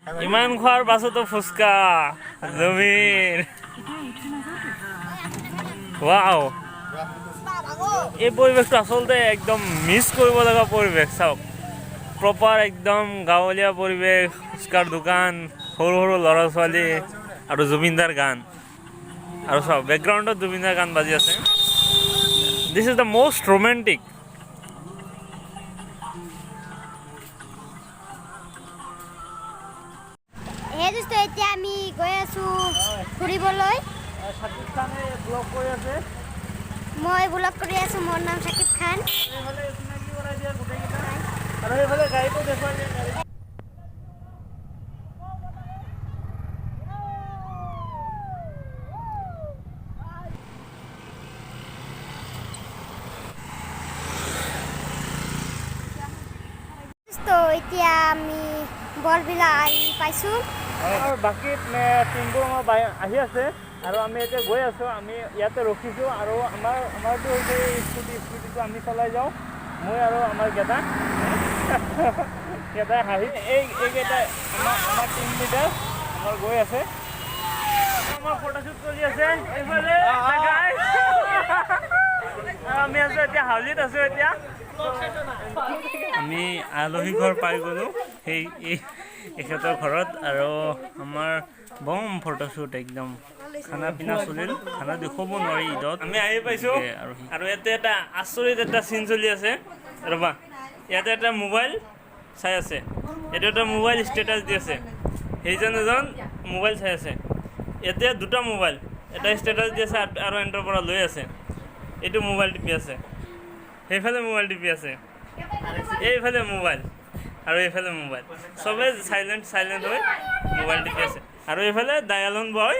ইমান খোৱাৰ পাছতো ফুচকা জমিৰ ৱাও এই পৰিৱেশটো আচলতে একদম মিছ কৰিব লগা পৰিৱেশ চাওক প্ৰপাৰ একদম গাঁৱলীয়া পৰিৱেশ ফুচকাৰ দোকান সৰু সৰু ল'ৰা ছোৱালী আৰু জুবিনদাৰ গান আৰু চাওক বেকগ্ৰাউণ্ডত জুবিনদাৰ গান বাজি আছে this is the most romantic এতিয়া আমি গৈ আছো ফুৰিবলৈ মই ব্লগ কৰি আছো মোৰ নাম শাকিব খান তো এতিয়া আমি বৰবিলা আহি পাইছো আৰু বাকী টিমবোৰ আমাৰ আহি আছে আৰু আমি এতিয়া গৈ আছোঁ আমি ইয়াতে ৰখিছোঁ আৰু আমাৰতো হৈছে স্কুটিটো আমি চলাই যাওঁ মই আৰু আমাৰ গেদা হাঁহি এইকেইটা আমাৰ টিম লিডাৰ আমাৰ গৈ আছে আমাৰ ফটোশ্বুট চলি আছে এইফালে আমি আছোঁ এতিয়া হাউলিত আছোঁ এতিয়া আমি আলহী ঘৰ পাই গ'লোঁ সেই এখেতৰ ঘৰত আৰু আমাৰ বম ফটোশ্বুট একদম খানা পিনা চলিল খানা দেখুৱাব নোৱাৰি ঈদত আমি আহি পাইছোঁ আৰু ইয়াতে এটা আচৰিত এটা চিন চলি আছে ৰ'বা ইয়াতে এটা মোবাইল চাই আছে এইটো এটা মোবাইল ষ্টেটাছ দি আছে সেইজন এজন মোবাইল চাই আছে ইয়াতে দুটা মোবাইল এটা ষ্টেটাছ দি আছে আৰু এণ্টাৰ পৰা লৈ আছে এইটো মোবাইল টিপি আছে সেইফালে মোবাইল টিপি আছে এইফালে মোবাইল আৰু এইফালে মোবাইল চবেই চাইলেণ্ট হৈ মোবাইল টিপি আছে আৰু এইফালে ডায়ালন বয়